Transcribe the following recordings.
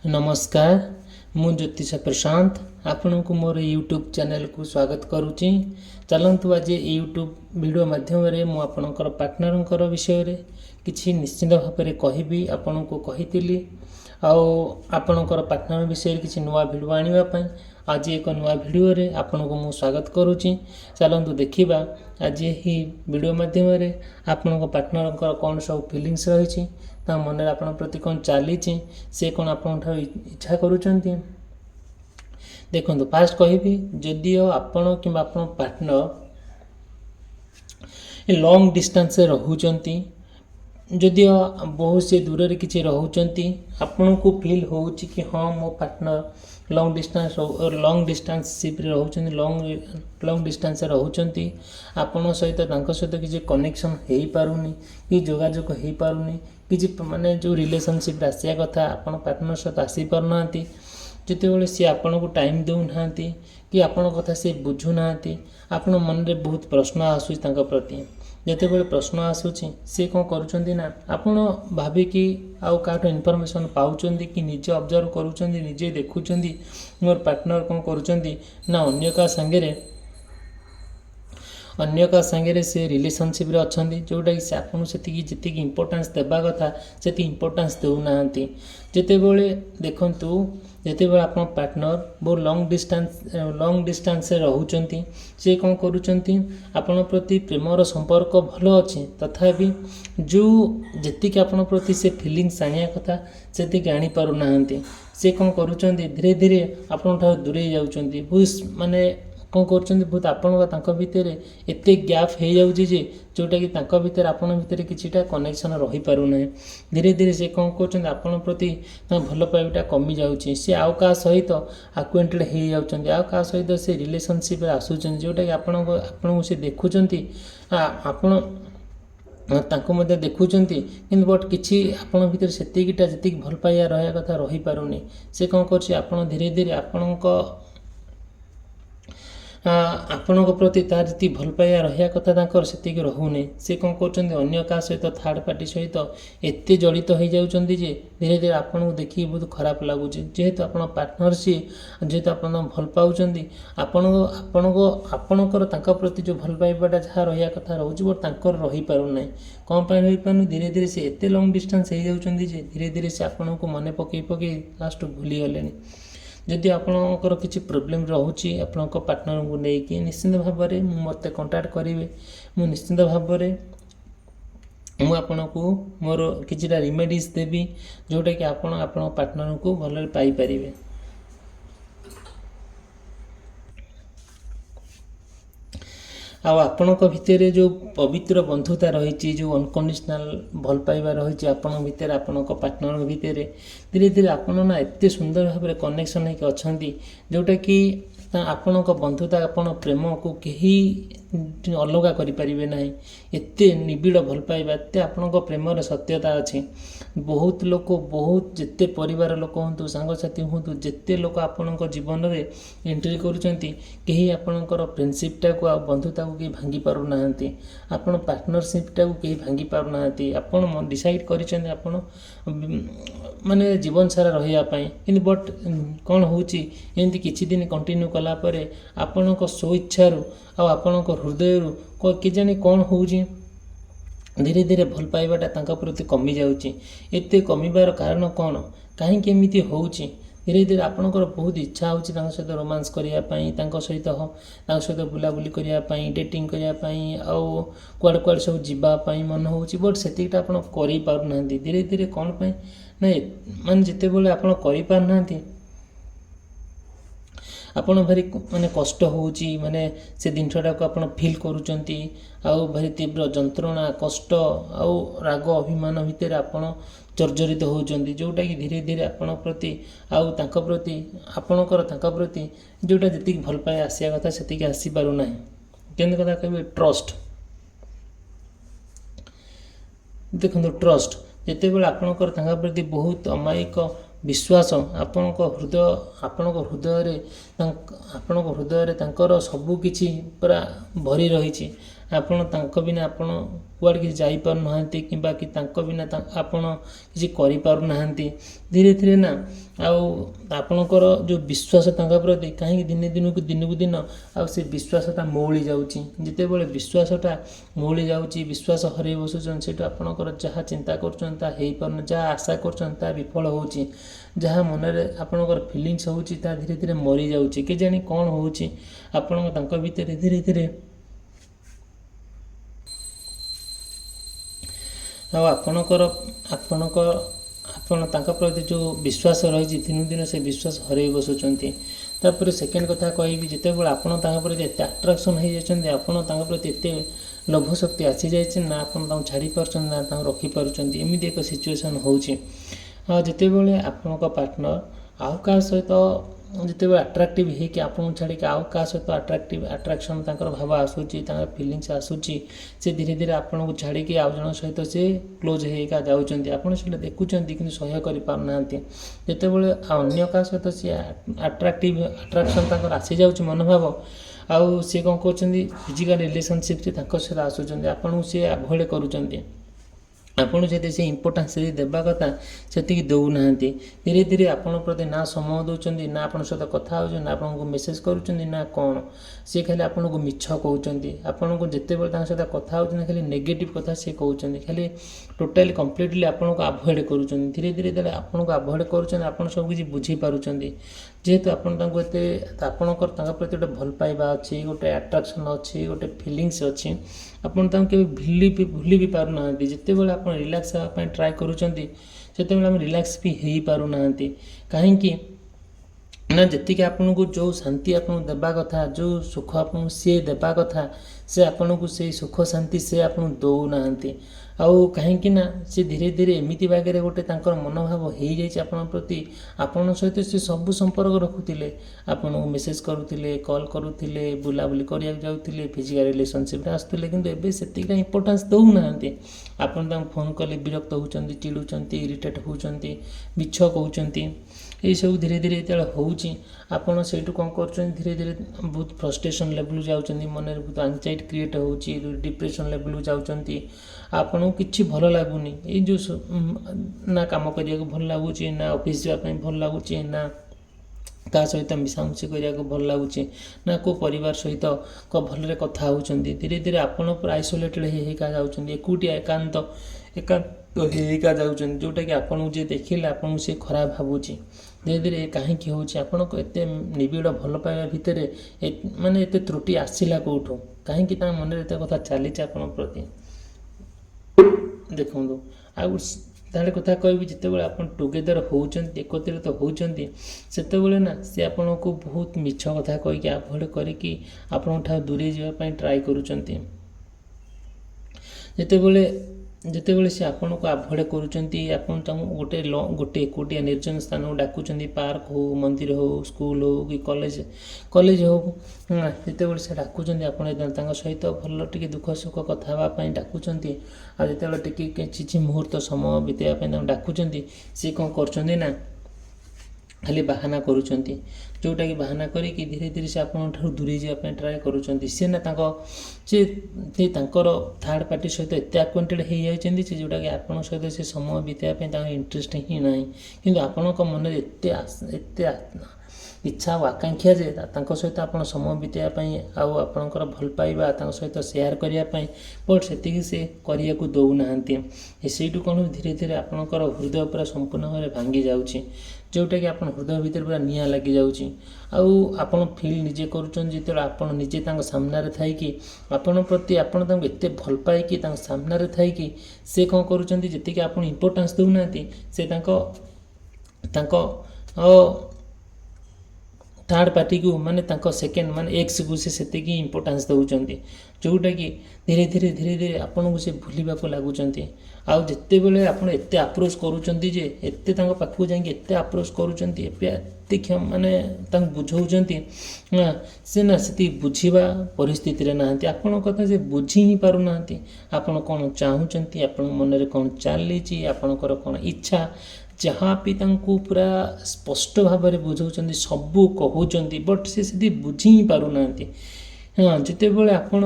नमस्कार मु ज्योतिष प्रशांत आपण को मोर यूट्यूब चैनल को स्वागत करुच्ची। चलतु आज यूट्यूब वीडियो माध्यम मु आपणकर पार्टनर विषय रे किछि निश्चित भाव में कहबी आपण को कही आपणकर पार्टनर विषय किछि नुआ वीडियो आनिबा आज एक नुआ वीडियो रे आपण को मु स्वागत करुच्ची। चलतु देखिबा आज ही वीडियो माध्यम रे आपण पार्टनर कौन सब फिलिंग्स रही मन में आपण प्रति कौन चली से कौन आप इच्छा करुँच। देखो फास्ट कहबी जदिओ आपण कि पार्टनर लॉन्ग डिस्टेंस रोचंती जदिओ बहुत से दूर रे किछि रोचंती आपण को फील होउची कि हाँ मो पार्टनर लॉन्ग डिस्टेंसशिप रे रोचंती लॉन्ग डिस्टेंस रोचंती आपण सहित तांको सहित किछि कनेक्शन हेई पारुनी कि जोगाजोग हेई पारुनी कि माने जो रिलेशनशिप आसिया कथा आपण पार्टनर सहित आसी पारना जिते सी आपण को टाइम देना कि आपण कथा से बुझुना आपण मन में बहुत प्रश्न आसूँ प्रति जिते प्रश्न आसूँ सी कौन करुँच आपण भाविकी आउ काठू इनफॉरमेशन पाउचंदी कि निजे ऑब्जर्व करुँच निजे देखुं मोर पार्टनर कौन करुँच ना अन्य का संगे से रिलेशनशिप रे अच्छी जोटा कि आपको जी इंपोर्टेंस देवा कथा से इंपोर्टेंस देना जितेबले देखु जितेबले आप पार्टनर बहुत लॉन्ग डिस्टेंस रोचंती से कौन करुँच आपण प्रति प्रेमर संपर्क भल अच्छे तथापि जो जी आपण प्रति से फिलिंग्स आनिया कथा से आनी पारुना से कौन करुँच धीरे धीरे आपण दूरे जाऊँच माने कौन कर बहुत आपण भितर एत गैप हो जाऊँगी जोटा कि भितर आपण भितर किछिटा कनेक्शन रही पारुना धीरे धीरे से कौन कर आपण प्रति भल पाइबाटा कमी जाऊँगी सी आउ क्या सहित आक्वेंटेड हो जाऊँच आउ क्या सहित से रिलेशनशिप आसूँ जोटा कि आपण से देखुं आपण तांको मध्य देखुंती कि बट किसी आपण भितर सेतिकिटा जी भल पाइबा रहा कथा रही पारुनी से कौन कर धीरे धीरे आपण प्रति तार जी भल पाइबा रहा कथा से रोने से कौन कर क्या सहित थर्ड पार्टी सहित एत जड़ित हो जाती जे धीरे धीरे आपन को देखिए बहुत खराब लगुच जेहेतु आप पार्टनर सी जेहेतु आप भल पाँच आपणकर प्रति जो भल पाइबाटा जहाँ रहा कथा रोचे बट तांकर रही पारुना कौन पर रही पारु धीरे धीरे से एत लॉन्ग डिस्टेंस हो जाती जे धीरे धीरे से आपन को मन पकई लास्ट भूली गले जदि आपणकर किसी प्रोब्लेम रोचे आपण पार्टनर को लेकिन निश्चिंत भाव में मत कंटाक्ट करेंगे मु निश्चिंत भाव में आपण को मोर किछिटा रेमेडीज देवी जोटा कि आपण पार्टनर को भल पाई परिबे। आपणक भितर जो पवित्र बंधुता रही जो अनकंडीशनल भल पाइबा रही आपण भितर आपणक पार्टनर भितर धीरे धीरे आपण ना एत सुंदर भाव में कनेक्शन होकर अच्छा जोटा कि आपणक बंधुता आपण प्रेम को कहीं अलग करें ना एत निबिड़ भल पाइबा एत आपणक प्रेम सत्यता अच्छी बहुत लोक बहुत जिते परिवार लोक हूँ सांगसाथी हूँ जिते लोक आपण जीवन में एंट्री कहीं आपणकर फ्रेंडशिपटा को बंधुता को कहीं भांगी पारुना आपण पार्टनरशिपटा को कहीं भांगी पारुना आपण डिसाइड कर माने जीवन सारा रही कि बट कौन होमती किसी दिन कंटिन्यू कलापर आपण स्व इच्छारू आपणक हृदय कि जानी कौन हो धीरे धीरे भल पाइबाटा प्रति कमी जाऊँगी एत कमिबार कारण कौन कहीं एमती हो धीरे धीरे आपणकर बहुत इच्छा होची सहित रोमांस करने सहित बुलाबुली करने डेटिंग करने आउ कुआड़े कुआड़े सब जीवाई मन हो बट से आप पारना धीरे धीरे कौन पाई ना मान जिते बड़े आप करना आपण भारी माने कष्ट होची माने से जिनटा को आपण फील करूचंती आउ भारी तीव्र जंत्रणा कष्ट आउ राग अभिमान भितर आपण जर्जरित होचंती जोटा कि धीरे धीरे आपण प्रति आउ तांका प्रति आपणकर तांका प्रति जोटा जति भल पाए आसिया कथा सेतिक आसी पारु नाही केन कथा कहबे ट्रस्ट देखो ट्रस्ट जेते बेले आपणकर तांका प्रति बहुत अमायिक विश्वास आपणक हृदय रे सबुकिछि पूरा भरी रही ଆପଣ ତାଙ୍କ ବିନା ଆପଣ କୁଆଡ଼େ କିଛି ଯାଇପାରୁନାହାନ୍ତି କିମ୍ବା କି ତାଙ୍କ ବିନା ଆପଣ କିଛି କରିପାରୁନାହାନ୍ତି। ଧୀରେ ଧୀରେ ନା ଆଉ ଆପଣଙ୍କର ଯେଉଁ ବିଶ୍ୱାସ ତାଙ୍କ ପ୍ରତି କାହିଁକି ଦିନକୁ ଦିନ ଆଉ ସେ ବିଶ୍ୱାସଟା ମଉଳି ଯାଉଛି। ଯେତେବେଳେ ବିଶ୍ୱାସଟା ମଉଳି ଯାଉଛି, ବିଶ୍ୱାସ ହରାଇ ବସୁଛନ୍ତି, ସେଇଠୁ ଆପଣଙ୍କର ଯାହା ଚିନ୍ତା କରୁଛନ୍ତି ତାହା ହେଇପାରୁନି, ଯାହା ଆଶା କରୁଛନ୍ତି ତାହା ବିଫଳ ହେଉଛି, ଯାହା ମନରେ ଆପଣଙ୍କର ଫିଲିଙ୍ଗସ୍ ହେଉଛି ତାହା ଧୀରେ ଧୀରେ ମରିଯାଉଛି। କେଜାଣି କ'ଣ ହେଉଛି ଆପଣଙ୍କ ତାଙ୍କ ଭିତରେ ଧୀରେ ଧୀରେ ଆଉ ଆପଣ ତାଙ୍କ ପ୍ରତି ଯେଉଁ ବିଶ୍ୱାସ ରହିଛି ଦିନକୁ ଦିନ ସେ ବିଶ୍ୱାସ ହରାଇ ବସୁଛନ୍ତି। ତାପରେ ସେକେଣ୍ଡ କଥା କହିବି, ଯେତେବେଳେ ଆପଣ ତାଙ୍କ ପ୍ରତି ଏତେ ଆଟ୍ରାକ୍ସନ୍ ହେଇଯାଇଛନ୍ତି, ଆପଣ ତାଙ୍କ ପ୍ରତି ଏତେ ଲୋଭ ଶକ୍ତି ଆସିଯାଇଛି ନା ଆପଣ ତାଙ୍କୁ ଛାଡ଼ି ପାରୁଛନ୍ତି ନା ତାଙ୍କୁ ରଖିପାରୁଛନ୍ତି, ଏମିତି ଏକ ସିଚୁଏସନ୍ ହେଉଛି। ଆଉ ଯେତେବେଳେ ଆପଣଙ୍କ ପାର୍ଟନର ଆଉ କାହା ସହିତ ଯେତେବେଳେ ଆଟ୍ରାକ୍ଟିଭ୍ ହେଇକି ଆପଣଙ୍କୁ ଛାଡ଼ିକି ଆଉ କାହା ସହିତ ଆଟ୍ରାକ୍ସନ୍ ତାଙ୍କର ଭାବ ଆସୁଛି, ତାଙ୍କର ଫିଲିଙ୍ଗସ୍ ଆସୁଛି, ସେ ଧୀରେ ଧୀରେ ଆପଣଙ୍କୁ ଛାଡ଼ିକି ଆଉ ଜଣଙ୍କ ସହିତ ସେ କ୍ଲୋଜ୍ ହେଇକା ଯାଉଛନ୍ତି, ଆପଣ ସେଇଟା ଦେଖୁଛନ୍ତି କିନ୍ତୁ ସହ୍ୟ କରିପାରୁନାହାନ୍ତି। ଯେତେବେଳେ ଅନ୍ୟ କାହା ସହିତ ସେ ଆଟ୍ରାକ୍ସନ୍ ତାଙ୍କର ଆସିଯାଉଛି ମନୋଭାବ, ଆଉ ସେ କ'ଣ କରୁଛନ୍ତି ଫିଜିକାଲ୍ ରିଲେସନସିପ୍ରେ ତାଙ୍କ ସହିତ ଆସୁଛନ୍ତି, ଆପଣଙ୍କୁ ସେ ଆଭଏଡ଼ କରୁଛନ୍ତି। ଆପଣ ଯଦି ସେ ଇମ୍ପୋର୍ଟାନ୍ସ ଦେବା କଥା ସେତିକି ଦେଉନାହାନ୍ତି। ଧୀରେ ଧୀରେ ଆପଣଙ୍କ ପ୍ରତି ନା ସମୟ ଦେଉଛନ୍ତି, ନା ଆପଣଙ୍କ ସହିତ କଥା ହେଉଛନ୍ତି, ନା ଆପଣଙ୍କୁ ମେସେଜ୍ କରୁଛନ୍ତି, ନା କ'ଣ ସେ ଖାଲି ଆପଣଙ୍କୁ ମିଛ କହୁଛନ୍ତି। ଆପଣଙ୍କୁ ଯେତେବେଳେ ତାଙ୍କ ସହିତ କଥା ହେଉଛନ୍ତି ଖାଲି ନେଗେଟିଭ୍ କଥା ସେ କହୁଛନ୍ତି, ଖାଲି ଟୋଟାଲି କମ୍ପ୍ଲିଟଲି ଆପଣଙ୍କୁ ଆଭଏଡ଼ କରୁଛନ୍ତି। ଧୀରେ ଧୀରେ ଯେତେବେଳେ ଆପଣଙ୍କୁ ଆଭଏଡ଼ କରୁଛନ୍ତି ଆପଣ ସବୁ କିଛି ବୁଝିପାରୁଛନ୍ତି, ଯେହେତୁ ଆପଣ ତାଙ୍କୁ ଆପଣଙ୍କର ତାଙ୍କ ପ୍ରତି ଗୋଟେ ଭଲ ପାଇବା ଅଛି, ଗୋଟେ ଆଟ୍ରାକ୍ସନ୍ ଅଛି, ଗୋଟେ ଫିଲିଙ୍ଗସ୍ ଅଛି, ଆପଣ ତାଙ୍କୁ କେବେ ଭୁଲି ବି ପାରୁନାହାନ୍ତି। ଯେତେବେଳେ ଆପଣ ରିଲାକ୍ସ ହେବା ପାଇଁ ଟ୍ରାଏ କରୁଛନ୍ତି ସେତେବେଳେ ଆମେ ରିଲାକ୍ସ ବି ହେଇପାରୁନାହାନ୍ତି। କାହିଁକି ନା ଯେତିକି ଆପଣଙ୍କୁ ଯେଉଁ ଶାନ୍ତି ଆପଣଙ୍କୁ ଦେବା କଥା, ଯେଉଁ ସୁଖ ଆପଣଙ୍କୁ ସିଏ ଦେବା କଥା, ସେ ଆପଣଙ୍କୁ ସେଇ ସୁଖ ଶାନ୍ତି ସେ ଆପଣଙ୍କୁ ଦେଉନାହାନ୍ତି। ଆଉ କାହିଁକି ନା ସେ ଧୀରେ ଧୀରେ ଏମିତି ବାଗରେ ଗୋଟେ ତାଙ୍କର ମନୋଭାବ ହେଇଯାଇଛି ଆପଣଙ୍କ ପ୍ରତି, ଆପଣଙ୍କ ସହିତ ସେ ସବୁ ସମ୍ପର୍କ ରଖୁଥିଲେ, ଆପଣଙ୍କୁ ମେସେଜ୍ କରୁଥିଲେ, କଲ୍ କରୁଥିଲେ, ବୁଲାବୁଲି କରିବାକୁ ଯାଉଥିଲେ, ଫିଜିକାଲ୍ ରିଲେସନସିପ୍ରେ ଆସୁଥିଲେ, କିନ୍ତୁ ଏବେ ସେତିକିଟା ଇମ୍ପୋର୍ଟାନ୍ସ ଦେଉନାହାନ୍ତି। ଆପଣ ତାଙ୍କୁ ଫୋନ୍ କଲେ ବିରକ୍ତ ହେଉଛନ୍ତି, ଚିଡ଼ୁଛନ୍ତି, ଇରିଟେଟ୍ ହେଉଛନ୍ତି, ମିଛ କହୁଛନ୍ତି। ଏଇସବୁ ଧୀରେ ଧୀରେ ଯେତେବେଳେ ହେଉଛି ଆପଣ ସେଇଠୁ କ'ଣ କରୁଛନ୍ତି, ଧୀରେ ଧୀରେ ବହୁତ ଫ୍ରଷ୍ଟ୍ରେସନ୍ ଲେଭେଲକୁ ଯାଉଛନ୍ତି, ମନରେ ବହୁତ ଆଂଜାଇଟି କ୍ରିଏଟ୍ ହେଉଛି, ଡିପ୍ରେସନ୍ ଲେଭେଲକୁ ଯାଉଛନ୍ତି। ଆପଣଙ୍କୁ କିଛି ଭଲ ଲାଗୁନି, ଏଇ ଯେଉଁ ନା କାମ କରିବାକୁ ଭଲ ଲାଗୁଛି, ନା ଅଫିସ୍ ଯିବା ପାଇଁ ଭଲ ଲାଗୁଛି, ନା କାହା ସହିତ ମିଶାମିଶି କରିବାକୁ ଭଲ ଲାଗୁଛି, ନା କେଉଁ ପରିବାର ସହିତ ଭଲରେ କଥା ହେଉଛନ୍ତି। ଧୀରେ ଧୀରେ ଆପଣ ପୁରା ଆଇସୋଲେଟେଡ଼୍ ହେଇକା ଯାଉଛନ୍ତି, ଏକୁଟିଆ ଏକାନ୍ତ ହେଇକା ଯାଉଛନ୍ତି, ଯେଉଁଟାକି ଆପଣଙ୍କୁ ଯିଏ ଦେଖିଲେ ଆପଣଙ୍କୁ ସେ ଖରାପ ଭାବୁଛି। ଧୀରେ ଧୀରେ କାହିଁକି ହେଉଛି ଆପଣଙ୍କ ଏତେ ନିବିଡ଼ ଭଲ ପାଇବା ଭିତରେ ମାନେ ଏତେ ତ୍ରୁଟି ଆସିଲା କେଉଁଠୁ, କାହିଁକି ତାଙ୍କ ମନରେ ଏତେ କଥା ଚାଲିଛି ଆପଣଙ୍କ ପ୍ରତି। ଦେଖନ୍ତୁ ଆଉ ତାହେଲେ କଥା କହିବି, ଯେତେବେଳେ ଆପଣ ଟୁଗେଦର ହେଉଛନ୍ତି, ଏକତ୍ରିତ ହେଉଛନ୍ତି, ସେତେବେଳେ ନା ସେ ଆପଣଙ୍କୁ ବହୁତ ମିଛ କଥା କହିକି ଆଭଏଡ଼ କରିକି ଆପଣଙ୍କ ଠାରୁ ଦୂରେଇ ଯିବା ପାଇଁ ଟ୍ରାଏ କରୁଛନ୍ତି। ଯେତେବେଳେ ସେ ଆପଣଙ୍କୁ ଆଭଏଡ଼ କରୁଛନ୍ତି, ଆପଣ ତାଙ୍କୁ ଗୋଟେ ଏକୁଟିଆ ନିର୍ଜନ ସ୍ଥାନକୁ ଡାକୁଛନ୍ତି, ପାର୍କ ହେଉ, ମନ୍ଦିର ହେଉ, ସ୍କୁଲ ହେଉ କି କଲେଜ ହେଉ, ଯେତେବେଳେ ସେ ଡାକୁଛନ୍ତି ଆପଣ ତାଙ୍କ ସହିତ ଭଲ ଟିକେ ଦୁଃଖ ସୁଖ କଥା ହେବା ପାଇଁ ଡାକୁଛନ୍ତି, ଆଉ ଯେତେବେଳେ ଟିକେ କିଛି ମୁହୂର୍ତ୍ତ ସମୟ ବିତାଇବା ପାଇଁ ତାଙ୍କୁ ଡାକୁଛନ୍ତି, ସେ କ'ଣ କରୁଛନ୍ତି ନା ଖାଲି ବାହାନା କରୁଛନ୍ତି, ଯେଉଁଟାକି ବାହାନା କରିକି ଧୀରେ ଧୀରେ ସେ ଆପଣଙ୍କ ଠାରୁ ଦୂରେଇ ଯିବା ପାଇଁ ଟ୍ରାଏ କରୁଛନ୍ତି। ସେ ତାଙ୍କର ଥାର୍ଡ଼ ପାର୍ଟି ସହିତ ଏତେ ଆକ୍ୱେଣ୍ଟେଡ଼୍ ହେଇଯାଇଛନ୍ତି ଯେ ଯେଉଁଟାକି ଆପଣଙ୍କ ସହିତ ସେ ସମୟ ବିତାଇବା ପାଇଁ ତାଙ୍କର ଇଣ୍ଟରେଷ୍ଟ ହିଁ ନାହିଁ। କିନ୍ତୁ ଆପଣଙ୍କ ମନରେ ଏତେ ଇଚ୍ଛା ଆଉ ଆକାଂକ୍ଷା ଯେ ତାଙ୍କ ସହିତ ଆପଣ ସମୟ ବିତାଇବା ପାଇଁ ଆଉ ଆପଣଙ୍କର ଭଲ ପାଇବା ତାଙ୍କ ସହିତ ସେୟାର କରିବା ପାଇଁ, ବଟ୍ ସେତିକି ସେ କରିବାକୁ ଦେଉନାହାନ୍ତି। ସେଇଠୁ କ'ଣ ଧୀରେ ଧୀରେ ଆପଣଙ୍କର ହୃଦୟ ପୁରା ସମ୍ପୂର୍ଣ୍ଣ ଭାବରେ ଭାଙ୍ଗି ଯାଉଛି, ଯେଉଁଟାକି ଆପଣ ହୃଦୟ ଭିତରେ ପୁରା ନିଆଁ ଲାଗିଯାଉଛି। ଆଉ ଆପଣ ଫିଲ୍ ନିଜେ କରୁଛନ୍ତି, ଯେତେବେଳେ ଆପଣ ନିଜେ ତାଙ୍କ ସାମ୍ନାରେ ଥାଇକି ଆପଣଙ୍କ ପ୍ରତି ଆପଣ ତାଙ୍କୁ ଏତେ ଭଲ ପାଇକି ତାଙ୍କ ସାମ୍ନାରେ ଥାଇକି ସେ କ'ଣ କରୁଛନ୍ତି, ଯେତିକି ଆପଣ ଇମ୍ପୋର୍ଟାନ୍ସ ଦେଉନାହାନ୍ତି, ସେ ତାଙ୍କ ଥାର୍ଡ଼ ପାର୍ଟିକୁ ମାନେ ତାଙ୍କ ସେକେଣ୍ଡ ମାନେ ଏକ୍ସକୁ ସେ ସେତିକି ଇମ୍ପୋର୍ଟାନ୍ସ ଦେଉଛନ୍ତି, ଯେଉଁଟାକି ଧୀରେ ଧୀରେ ଆପଣଙ୍କୁ ସେ ଭୁଲିବାକୁ ଲାଗୁଛନ୍ତି। ଆଉ ଯେତେବେଳେ ଆପଣ ଏତେ ଆପ୍ରୋଚ୍ କରୁଛନ୍ତି ଯେ ଏତେ ତାଙ୍କ ପାଖକୁ ଯାଇକି ଏତେ ଆପ୍ରୋଚ୍ କରୁଛନ୍ତି, ମାନେ ତାଙ୍କୁ ବୁଝାଉଛନ୍ତି, ସେ ନା ସେତିକି ବୁଝିବା ପରିସ୍ଥିତିରେ ନାହାନ୍ତି। ଆପଣଙ୍କ କଥା ସେ ବୁଝି ହିଁ ପାରୁନାହାନ୍ତି। ଆପଣ କ'ଣ ଚାହୁଁଛନ୍ତି, ଆପଣଙ୍କ ମନରେ କ'ଣ ଚାଲିଛି, ଆପଣଙ୍କର କ'ଣ ଇଚ୍ଛା, ଯାହା ବି ତାଙ୍କୁ ପୁରା ସ୍ପଷ୍ଟ ଭାବରେ ବୁଝାଉଛନ୍ତି, ସବୁ କହୁଛନ୍ତି, ବଟ୍ ସେ ସେଠି ବୁଝି ହିଁ ପାରୁନାହାନ୍ତି। ଯେତେବେଳେ ଆପଣ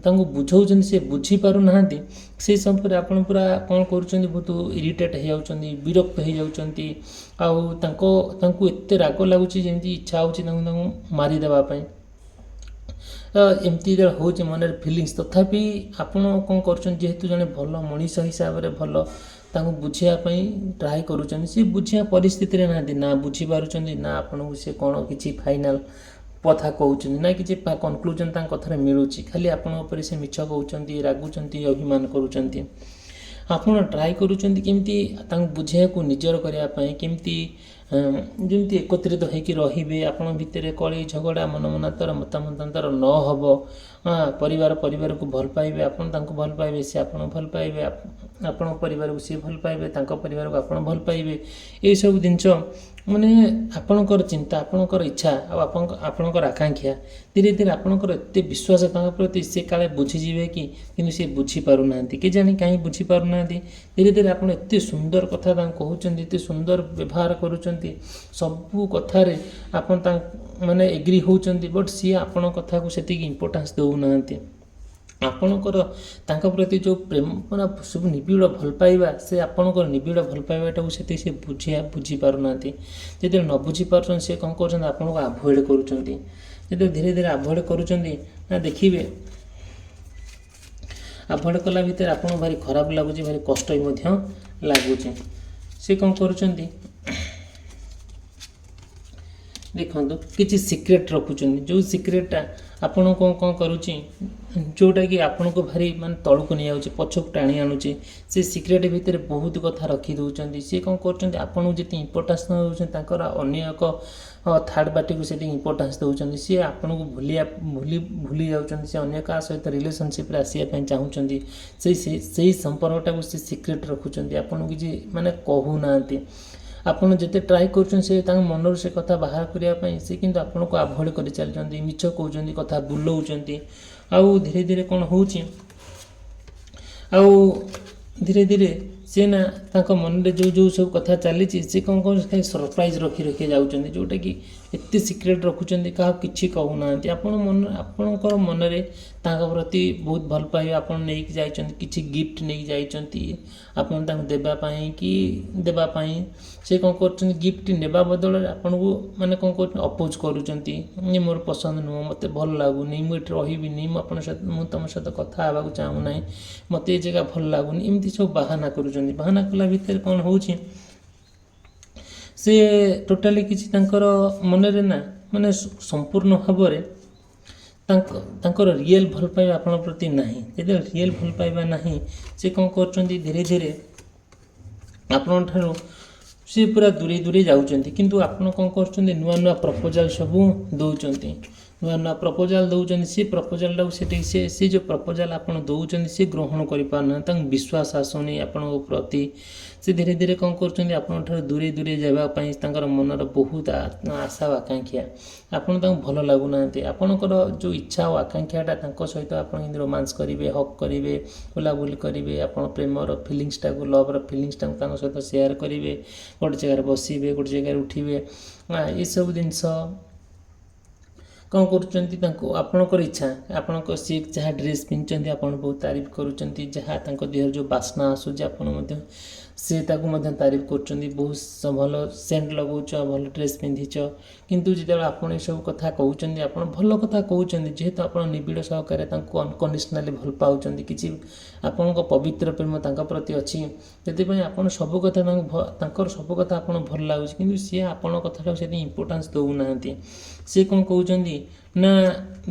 ତାଙ୍କୁ ବୁଝାଉଛନ୍ତି ସେ ବୁଝିପାରୁନାହାନ୍ତି, ସେଇ ସମୟରେ ଆପଣ ପୁରା କ'ଣ କରୁଛନ୍ତି, ବହୁତ ଇରିଟେଟ୍ ହେଇଯାଉଛନ୍ତି, ବିରକ୍ତ ହେଇଯାଉଛନ୍ତି। ଆଉ ତାଙ୍କୁ ଏତେ ରାଗ ଲାଗୁଛି ଯେମିତି ଇଚ୍ଛା ହେଉଛି ତାଙ୍କୁ ମାରିଦେବା ପାଇଁ। ଏମିତି ଯେତେବେଳେ ହେଉଛି ମନରେ ଫିଲିଙ୍ଗସ୍, ତଥାପି ଆପଣ କ'ଣ କରୁଛନ୍ତି, ଯେହେତୁ ଜଣେ ଭଲ ମଣିଷ ହିସାବରେ ଭଲ ତାଙ୍କୁ ବୁଝିବା ପାଇଁ ଟ୍ରାଏ କରୁଛନ୍ତି। ସେ ବୁଝିବା ପରିସ୍ଥିତିରେ ନାହାନ୍ତି, ନା ବୁଝିପାରୁଛନ୍ତି, ନା ଆପଣଙ୍କୁ ସେ କ'ଣ କିଛି ଫାଇନାଲ୍ କଥା କହୁଛନ୍ତି, ନା କିଛି କନକ୍ଲୁଜନ୍ ତାଙ୍କ କଥାରେ ମିଳୁଛି। ଖାଲି ଆପଣଙ୍କ ଉପରେ ସେ ମିଛ କହୁଛନ୍ତି, ରାଗୁଛନ୍ତି, ଅଭିମାନ କରୁଛନ୍ତି। ଆପଣ ଟ୍ରାଏ କରୁଛନ୍ତି କେମିତି ତାଙ୍କୁ ବୁଝେଇବାକୁ, ନିଜର କରିବା ପାଇଁ, କେମିତି ଯେମିତି ଏକତ୍ରିତ ହୋଇକି ରହିବେ, ଆପଣଙ୍କ ଭିତରେ କଳି ଝଗଡ଼ା ମନମନାନ୍ତର ମତାମତାନ୍ତର ନ ହେବ। ପରିବାରକୁ ଭଲ ପାଇବେ, ଆପଣ ତାଙ୍କୁ ଭଲ ପାଇବେ, ସେ ଆପଣଙ୍କୁ ଭଲ ପାଇବେ, ଆପଣଙ୍କ ପରିବାରକୁ ସିଏ ଭଲ ପାଇବେ, ତାଙ୍କ ପରିବାରକୁ ଆପଣ ଭଲ ପାଇବେ। ଏଇସବୁ ଜିନିଷ ମାନେ ଆପଣଙ୍କର ଚିନ୍ତା, ଆପଣଙ୍କର ଇଚ୍ଛା ଆଉ ଆପଣଙ୍କର ଆକାଂକ୍ଷା, ଧୀରେ ଧୀରେ ଆପଣଙ୍କର ଏତେ ବିଶ୍ୱାସ ତାଙ୍କ ପ୍ରତି, ସେ କାଳେ ବୁଝିଯିବେ କି, କିନ୍ତୁ ସେ ବୁଝିପାରୁନାହାନ୍ତି। କେଜାଣି କାହିଁ ବୁଝିପାରୁନାହାନ୍ତି। ଧୀରେ ଧୀରେ ଆପଣ ଏତେ ସୁନ୍ଦର କଥା ତାଙ୍କୁ କହୁଛନ୍ତି, ଏତେ ସୁନ୍ଦର ବ୍ୟବହାର କରୁଛନ୍ତି, ସବୁ କଥାରେ ଆପଣ ମାନେ ଏଗ୍ରି ହେଉଛନ୍ତି, ବଟ୍ ସିଏ ଆପଣଙ୍କ କଥାକୁ ସେତିକି ଇମ୍ପୋର୍ଟାନ୍ସ ଦେଉନାହାନ୍ତି। ଆପଣଙ୍କର ତାଙ୍କ ପ୍ରତି ଯେଉଁ ପ୍ରେମ, ମାନେ ସବୁ ନିବିଡ଼ ଭଲ ପାଇବା, ସେ ଆପଣଙ୍କର ନିବିଡ଼ ଭଲ ପାଇବାଟାକୁ ସେତିକି ସେ ବୁଝିପାରୁନାହାନ୍ତି। ଯେତେବେଳେ ନ ବୁଝିପାରୁଛନ୍ତି, ସେ କ'ଣ କରୁଛନ୍ତି, ଆପଣଙ୍କୁ ଆଭଏଡ଼୍ କରୁଛନ୍ତି। ଯେତେବେଳେ ଧୀରେ ଧୀରେ ଆଭଏଡ଼୍ କରୁଛନ୍ତି, ନା ଦେଖିବେ ଆଭଏଡ଼୍ କଲା ଭିତରେ ଆପଣଙ୍କୁ ଭାରି ଖରାପ ଲାଗୁଛି, ଭାରି କଷ୍ଟ ବି ମଧ୍ୟ ଲାଗୁଛି। ସେ କ'ଣ କରୁଛନ୍ତି, ଦେଖନ୍ତୁ କିଛି ସିକ୍ରେଟ୍ ରଖୁଛନ୍ତି, ଯେଉଁ ସିକ୍ରେଟ୍ଟା ଆପଣଙ୍କୁ କ'ଣ କରୁଛି, ଯେଉଁଟାକି ଆପଣଙ୍କୁ ଭାରି ମାନେ ତଳକୁ ନେଇଯାଉଛି, ପଛକୁ ଟାଣି ଆଣୁଛି। ସେ ସିକ୍ରେଟ୍ ଭିତରେ ବହୁତ କଥା ରଖିଦେଉଛନ୍ତି। ସେ କ'ଣ କରୁଛନ୍ତି, ଆପଣଙ୍କୁ ଯେତିକି ଇମ୍ପୋର୍ଟାନ୍ସ ଦେଉଛନ୍ତି, ତାଙ୍କର ଅନ୍ୟ ଏକ ଥାର୍ଡ଼ ପାର୍ଟିକୁ ସେତିକି ଇମ୍ପୋର୍ଟାନ୍ସ ଦେଉଛନ୍ତି। ସିଏ ଆପଣଙ୍କୁ ଭୁଲି ଯାଉଛନ୍ତି, ସେ ଅନ୍ୟ କାହା ସହିତ ରିଲେସନସିପ୍ରେ ଆସିବା ପାଇଁ ଚାହୁଁଛନ୍ତି। ସେଇ ସମ୍ପର୍କଟାକୁ ସେ ସିକ୍ରେଟ୍ ରଖୁଛନ୍ତି, ଆପଣଙ୍କୁ କିଛି ମାନେ କହୁନାହାନ୍ତି। ଆପଣ ଯେତେ ଟ୍ରାଏ କରୁଛନ୍ତି ସେ ତାଙ୍କ ମନରୁ ସେ କଥା ବାହାର କରିବା ପାଇଁ, ସେ କିନ୍ତୁ ଆପଣଙ୍କୁ ଆଭଏଡ଼୍ କରି ଚାଲିଛନ୍ତି, ମିଛ କହୁଛନ୍ତି, କଥା ବୁଲଉଛନ୍ତି। ଆଉ ଧୀରେ ଧୀରେ କ'ଣ ହେଉଛି, ଆଉ ଧୀରେ ଧୀରେ ସେ ନା ତାଙ୍କ ମନରେ ଯେଉଁ ସବୁ କଥା ଚାଲିଛି, ସେ କ'ଣ କରୁଛନ୍ତି, ଖାଲି ସରପ୍ରାଇଜ୍ ରଖି ଯାଉଛନ୍ତି, ଯେଉଁଟାକି ଏତେ ସିକ୍ରେଟ୍ ରଖୁଛନ୍ତି, କାହାକୁ କିଛି କହୁନାହାନ୍ତି। ଆପଣଙ୍କର ମନରେ ତାଙ୍କ ପ୍ରତି ବହୁତ ଭଲ ପାଇବା ଆପଣ ନେଇକି ଯାଇଛନ୍ତି, କିଛି ଗିଫ୍ଟ ନେଇକି ଯାଇଛନ୍ତି ଆପଣ ତାଙ୍କୁ ଦେବା ପାଇଁ। ସେ କ'ଣ କରୁଛନ୍ତି, ଗିଫ୍ଟ ନେବା ବଦଳରେ ଆପଣଙ୍କୁ ମାନେ କ'ଣ କରୁଛନ୍ତି, ଅପୋଜ୍ କରୁଛନ୍ତି। ମୋର ପସନ୍ଦ ନୁହଁ, ମୋତେ ଭଲ ଲାଗୁନି, ମୁଁ ଏଠି ରହିବିନି, ମୁଁ ତୁମ ସହିତ କଥା ହେବାକୁ ଚାହୁଁନାହିଁ, ମୋତେ ଏ ଜାଗା ଭଲ ଲାଗୁନି, ଏମିତି ସବୁ ବାହାନା କରୁଛନ୍ତି। ବାହାନା କଲା ଭିତରେ କ'ଣ ହେଉଛି, ସେ ଟୋଟାଲି କିଛି ତାଙ୍କର ମନରେ ନା ମାନେ ସମ୍ପୂର୍ଣ୍ଣ ଭାବରେ ତାଙ୍କର ରିଏଲ୍ ଭଲ ପାଇବା ଆପଣଙ୍କ ପ୍ରତି ନାହିଁ। ଯେତେବେଳେ ରିଏଲ୍ ଭଲ ପାଇବା ନାହିଁ, ସେ କ'ଣ କରୁଛନ୍ତି, ଧୀରେ ଧୀରେ ଆପଣଙ୍କ ଠାରୁ ସେ ପୁରା ଦୂରେଇ ଯାଉଛନ୍ତି। କିନ୍ତୁ ଆପଣ କ'ଣ କରୁଛନ୍ତି, ନୂଆ ପ୍ରପୋଜାଲ୍ ସବୁ ଦେଉଛନ୍ତି, ନୂଆ ପ୍ରପୋଜାଲ୍ ଦେଉଛନ୍ତି। ସେ ପ୍ରପୋଜାଲ୍ଟାକୁ ସେ ଯେଉଁ ପ୍ରପୋଜାଲ୍ ଆପଣ ଦେଉଛନ୍ତି, ସେ ଗ୍ରହଣ କରିପାରୁନାହାନ୍ତି, ତାଙ୍କୁ ବିଶ୍ୱାସ ଆସୁନି ଆପଣଙ୍କ ପ୍ରତି। ସେ ଧୀରେ ଧୀରେ କ'ଣ କରୁଛନ୍ତି, ଆପଣଙ୍କ ଠାରୁ ଦୂରେଇ ଯିବା ପାଇଁ ତାଙ୍କର ମନର ବହୁତ ଆଶା ଓ ଆକାଂକ୍ଷା। ଆପଣ ତାଙ୍କୁ ଭଲ ଲାଗୁନାହାନ୍ତି। ଆପଣଙ୍କର ଯେଉଁ ଇଚ୍ଛା ଓ ଆକାଂକ୍ଷାଟା ତାଙ୍କ ସହିତ ଆପଣ କେମିତି ରୋମାନ୍ସ କରିବେ, ହକ୍ କରିବେ, ବୁଲାବୁଲି କରିବେ, ଆପଣ ପ୍ରେମର ଫିଲିଙ୍ଗସ୍ଟାକୁ, ଲଭ୍ର ଫିଲିଙ୍ଗସ୍ଟାକୁ ତାଙ୍କ ସହିତ ସେୟାର କରିବେ, ଗୋଟେ ଜାଗାରେ ବସିବେ, ଗୋଟେ ଜାଗାରେ ଉଠିବେ, ଏସବୁ ଜିନିଷ କ'ଣ କରୁଛନ୍ତି, ତାଙ୍କୁ ଆପଣଙ୍କର ଇଚ୍ଛା, ସିଏ ଯାହା ଡ୍ରେସ୍ ପିନ୍ଧୁଛନ୍ତି ଆପଣ ବହୁତ ତାରିଫ କରୁଛନ୍ତି, ଯାହା ତାଙ୍କ ଦେହରେ ଯେଉଁ ବାସ୍ନା ଆସୁଛି ଆପଣ ମଧ୍ୟ ସେ ତାକୁ ମଧ୍ୟ ତାରିଫ କରୁଛନ୍ତି, ବହୁତ ଭଲ ସେଣ୍ଟ ଲଗାଉଛ, ଭଲ ଡ୍ରେସ୍ ପିନ୍ଧିଛ। କିନ୍ତୁ ଯେତେବେଳେ ଆପଣ ଏସବୁ କଥା କହୁଛନ୍ତି, ଆପଣ ଭଲ କଥା କହୁଛନ୍ତି, ଯେହେତୁ ଆପଣ ନିବିଡ଼ ସହକାରେ ତାଙ୍କୁ ଅନକଣ୍ଡିସନାଲି ଭଲ ପାଉଛନ୍ତି, କିଛି ଆପଣଙ୍କ ପବିତ୍ର ପ୍ରେମ ତାଙ୍କ ପ୍ରତି ଅଛି, ସେଥିପାଇଁ ଆପଣ ସବୁ କଥା ତାଙ୍କର ସବୁ କଥା ଆପଣ ଭଲ ଲାଗୁଛି। କିନ୍ତୁ ସିଏ ଆପଣଙ୍କ କଥାଟାକୁ ସେତିକି ଇମ୍ପୋର୍ଟାନ୍ସ ଦେଉନାହାନ୍ତି। ସେ କ'ଣ କହୁଛନ୍ତି ନା,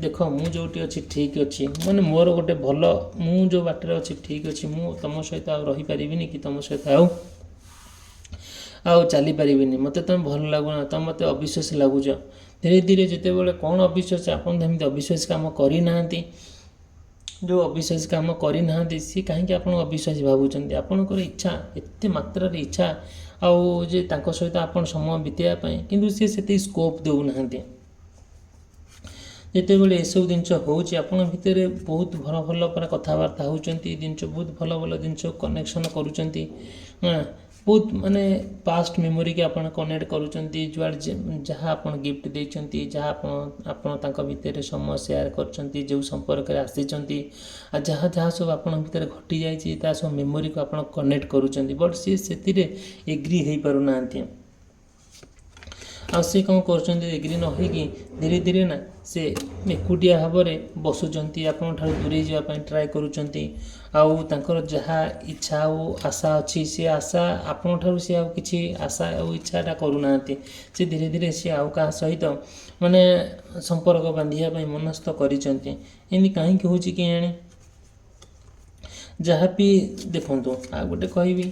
ଦେଖ ମୁଁ ଯେଉଁଠି ଅଛି ଠିକ୍ ଅଛି, ମାନେ ମୋର ଗୋଟେ ଭଲ, ମୁଁ ଯେଉଁ ବାଟରେ ଅଛି ଠିକ୍ ଅଛି, ମୁଁ ତୁମ ସହିତ ଆଉ ରହିପାରିବିନି କି ତୁମ ସହିତ ଆଉ ଚାଲିପାରିବିନି, ମୋତେ ତୁମେ ଭଲ ଲାଗୁନା, ତୁମେ ମୋତେ ଅବିଶ୍ୱାସ ଲାଗୁଛ। ଧୀରେ ଧୀରେ ଯେତେବେଳେ କ'ଣ ଅବିଶ୍ୱାସ, ଆପଣ ତ ଏମିତି ଅବିଶ୍ୱାସ କାମ କରିନାହାନ୍ତି, ଯେଉଁ ଅବିଶ୍ୱାସ କାମ କରିନାହାନ୍ତି, ସିଏ କାହିଁକି ଆପଣଙ୍କୁ ଅବିଶ୍ୱାସ ଭାବୁଛନ୍ତି। ଆପଣଙ୍କର ଇଚ୍ଛା, ଏତେ ମାତ୍ରାରେ ଇଚ୍ଛା ଆଉ ଯେ ତାଙ୍କ ସହିତ ଆପଣ ସମୟ ବିତାଇବା ପାଇଁ, କିନ୍ତୁ ସିଏ ସେତିକି ସ୍କୋପ୍ ଦେଉନାହାନ୍ତି। ଯେତେବେଳେ ଏସବୁ ଜିନିଷ ହେଉଛି, ଆପଣଙ୍କ ଭିତରେ ବହୁତ ଭଲ କଥାବାର୍ତ୍ତା ହେଉଛନ୍ତି, ଜିନିଷ ବହୁତ ଭଲ ଜିନିଷ କନେକ୍ସନ୍ କରୁଛନ୍ତି, ବହୁତ ମାନେ ପାଷ୍ଟ ମେମୋରିକି ଆପଣ କନେକ୍ଟ କରୁଛନ୍ତି ଯୁଆଡ଼େ ଯାହା ଆପଣ ଗିଫ୍ଟ ଦେଇଛନ୍ତି ଯାହା ଆପଣ ତାଙ୍କ ଭିତରେ ସମୟ ସେୟାର କରୁଛନ୍ତି ଯେଉଁ ସମ୍ପର୍କରେ ଆସିଛନ୍ତି ଆଉ ଯାହା ଯାହା ସବୁ ଆପଣଙ୍କ ଭିତରେ ଘଟିଯାଇଛି ତା ସବୁ ମେମୋରିକୁ ଆପଣ କନେକ୍ଟ କରୁଛନ୍ତି ବଟ୍ ସିଏ ସେଥିରେ ଏଗ୍ରି ହେଇପାରୁନାହାନ୍ତି ଆଉ ସେ କ'ଣ କରୁଛନ୍ତି ଏଗ୍ରି ନ ହେଇକି ଧୀରେ ଧୀରେ ନା ସେ ଏକୁଟିଆ ଭାବରେ ବସୁଛନ୍ତି ଆପଣଙ୍କଠାରୁ ଦୂରେଇ ଯିବା ପାଇଁ ଟ୍ରାଏ କରୁଛନ୍ତି ଆଉ ତାଙ୍କର ଯାହା ଇଚ୍ଛା ଆଉ ଆଶା ଅଛି ସେ ଆଶା ଆପଣଙ୍କଠାରୁ ସେ ଆଉ କିଛି ଆଶା ଆଉ ଇଚ୍ଛାଟା କରୁନାହାନ୍ତି ସେ ଧୀରେ ଧୀରେ ସେ ଆଉ କାହା ସହିତ ମାନେ ସମ୍ପର୍କ ବାନ୍ଧିବା ପାଇଁ ମନସ୍ଥ କରିଛନ୍ତି ଏମିତି କାହିଁକି ହେଉଛି କେଜାଣି ଯାହା ବି ଦେଖନ୍ତୁ ଆଉ ଗୋଟେ କହିବି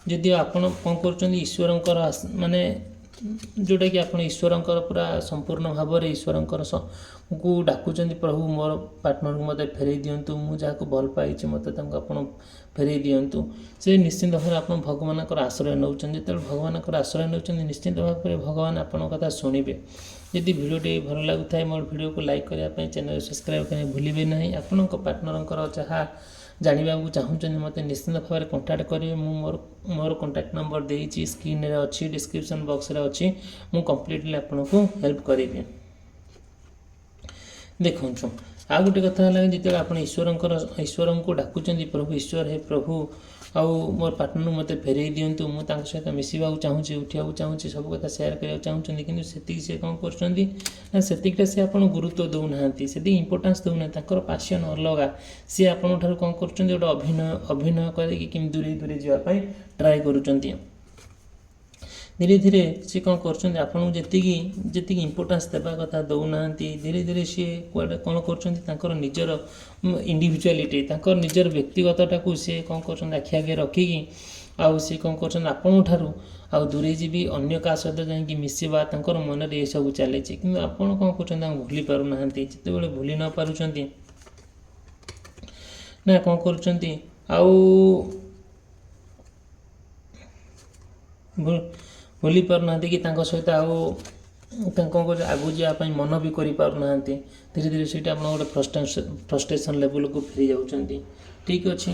ଯଦି ଆପଣ କ'ଣ କରୁଛନ୍ତି ଈଶ୍ୱରଙ୍କର ମାନେ ଯେଉଁଟାକି ଆପଣ ଈଶ୍ୱରଙ୍କର ପୁରା ସମ୍ପୂର୍ଣ୍ଣ ଭାବରେ ଈଶ୍ୱରଙ୍କର କୁ ଡାକୁଛନ୍ତି ପ୍ରଭୁ ମୋର ପାର୍ଟନରକୁ ମୋତେ ଫେରେଇ ଦିଅନ୍ତୁ ମୁଁ ଯାହାକୁ ଭଲ ପାଇଛି ମୋତେ ତାଙ୍କୁ ଆପଣ ଫେରେଇ ଦିଅନ୍ତୁ ସେ ନିଶ୍ଚିନ୍ତ ଭାବରେ ଆପଣ ଭଗବାନଙ୍କର ଆଶ୍ରୟ ନେଉଛନ୍ତି ଯେତେବେଳେ ଭଗବାନଙ୍କର ଆଶ୍ରୟ ନେଉଛନ୍ତି ନିଶ୍ଚିନ୍ତ ଭାବରେ ଭଗବାନ ଆପଣଙ୍କ କଥା ଶୁଣିବେ ଯଦି ଭିଡ଼ିଓଟି ଭଲ ଲାଗୁଥାଏ ମୋର ଭିଡ଼ିଓକୁ ଲାଇକ୍ କରିବା ପାଇଁ ଚ୍ୟାନେଲ୍ ସବସ୍କ୍ରାଇବ୍ କରିବା ଭୁଲିବେ ନାହିଁ ଆପଣଙ୍କ ପାର୍ଟନରଙ୍କର ଯାହା ଜାଣିବାକୁ ଚାହୁଁଛନ୍ତି ମୋତେ ନିଶ୍ଚିନ୍ତ ଭାବରେ କଣ୍ଟାକ୍ଟ କରିବେ ମୁଁ ମୋର କଣ୍ଟାକ୍ଟ ନମ୍ବର ଦେଇଛି ସ୍କ୍ରିନ୍ରେ ଅଛି ଡିସ୍କ୍ରିପ୍ସନ୍ ବକ୍ସରେ ଅଛି ମୁଁ କମ୍ପ୍ଲିଟଲି ଆପଣଙ୍କୁ ହେଲ୍ପ କରିବି ଦେଖନ୍ତୁ ଆଉ ଗୋଟେ କଥା ହେଲା ଯେତେବେଳେ ଆପଣ ଈଶ୍ୱରଙ୍କୁ ଡାକୁଛନ୍ତି ପ୍ରଭୁ ଈଶ୍ୱର ହେ ପ୍ରଭୁ ଆଉ ମୋର ପାର୍ଟନରକୁ ମୋତେ ଫେରେଇ ଦିଅନ୍ତୁ ମୁଁ ତାଙ୍କ ସହିତ ମିଶିବାକୁ ଚାହୁଁଛି ଉଠିବାକୁ ଚାହୁଁଛି ସବୁ କଥା ସେୟାର କରିବାକୁ ଚାହୁଁଛନ୍ତି କିନ୍ତୁ ସେତିକି ସେ କ'ଣ କରୁଛନ୍ତି ନା ସେତିକିଟା ସେ ଆପଣ ଗୁରୁତ୍ୱ ଦେଉନାହାନ୍ତି ସେତିକି ଇମ୍ପୋର୍ଟାନ୍ସ ଦେଉନାହାନ୍ତି ତାଙ୍କର ପାସନ୍ ଅଲଗା ସିଏ ଆପଣଙ୍କ ଠାରୁ କ'ଣ କରୁଛନ୍ତି ଗୋଟେ ଅଭିନୟ କରିକି କେମିତି ଦୂରେଇ ଯିବା ପାଇଁ ଟ୍ରାଏ କରୁଛନ୍ତି ଧୀରେ ଧୀରେ ସେ କ'ଣ କରୁଛନ୍ତି ଆପଣଙ୍କୁ ଯେତିକି ଇମ୍ପୋର୍ଟାନ୍ସ ଦେବା କଥା ଦେଉନାହାନ୍ତି ଧୀରେ ଧୀରେ ସିଏ କୁଆଡ଼େ କ'ଣ କରୁଛନ୍ତି ତାଙ୍କର ନିଜର ଇଣ୍ଡିଭିଜୁଆଲିଟି ତାଙ୍କର ନିଜର ବ୍ୟକ୍ତିଗତଟାକୁ ସିଏ କ'ଣ କରୁଛନ୍ତି ଆଖି ଆଗରେ ରଖିକି ଆଉ ସିଏ କ'ଣ କରୁଛନ୍ତି ଆପଣଙ୍କ ଠାରୁ ଆଉ ଦୂରେଇ ଯିବି ଅନ୍ୟ କାହା ସହିତ ଯାଇକି ମିଶିବା ତାଙ୍କର ମନରେ ଏସବୁ ଚାଲିଛି କିନ୍ତୁ ଆପଣ କ'ଣ କରୁଛନ୍ତି ତାଙ୍କୁ ଭୁଲି ପାରୁନାହାନ୍ତି ଯେତେବେଳେ ଭୁଲି ନ ପାରୁଛନ୍ତି ନା କ'ଣ କରୁଛନ୍ତି ଆଉ ଭୁଲି ପାରୁନାହାନ୍ତି କି ତାଙ୍କ ସହିତ ଆଉ ତାଙ୍କ ଆଗକୁ ଯିବା ପାଇଁ ମନ ବି କରିପାରୁନାହାନ୍ତି ଧୀରେ ଧୀରେ ସେଇଟା ଆପଣ ଗୋଟେ ଫ୍ରଷ୍ଟ୍ରେସନ୍ ଲେଭେଲକୁ ଫେରି ଯାଉଛନ୍ତି ଠିକ୍ ଅଛି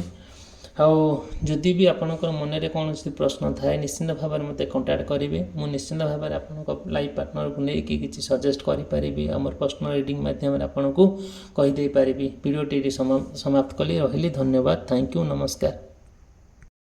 ଆଉ ଯଦି ବି ଆପଣଙ୍କର ମନରେ କୌଣସି ପ୍ରଶ୍ନ ଥାଏ ନିଶ୍ଚିନ୍ତ ଭାବରେ ମୋତେ କଣ୍ଟାକ୍ଟ କରିବେ ମୁଁ ନିଶ୍ଚିନ୍ତ ଭାବରେ ଆପଣଙ୍କ ଲାଇଫ୍ ପାର୍ଟନରକୁ ନେଇକି କିଛି ସଜେଷ୍ଟ କରିପାରିବି ଆମର ପର୍ସନାଲ ରିଡ଼ିଂ ମାଧ୍ୟମରେ ଆପଣଙ୍କୁ କହିଦେଇପାରିବି ଭିଡ଼ିଓଟି ସମାପ୍ତ କଲି ରହିଲି ଧନ୍ୟବାଦ ଥ୍ୟାଙ୍କ ୟୁ ନମସ୍କାର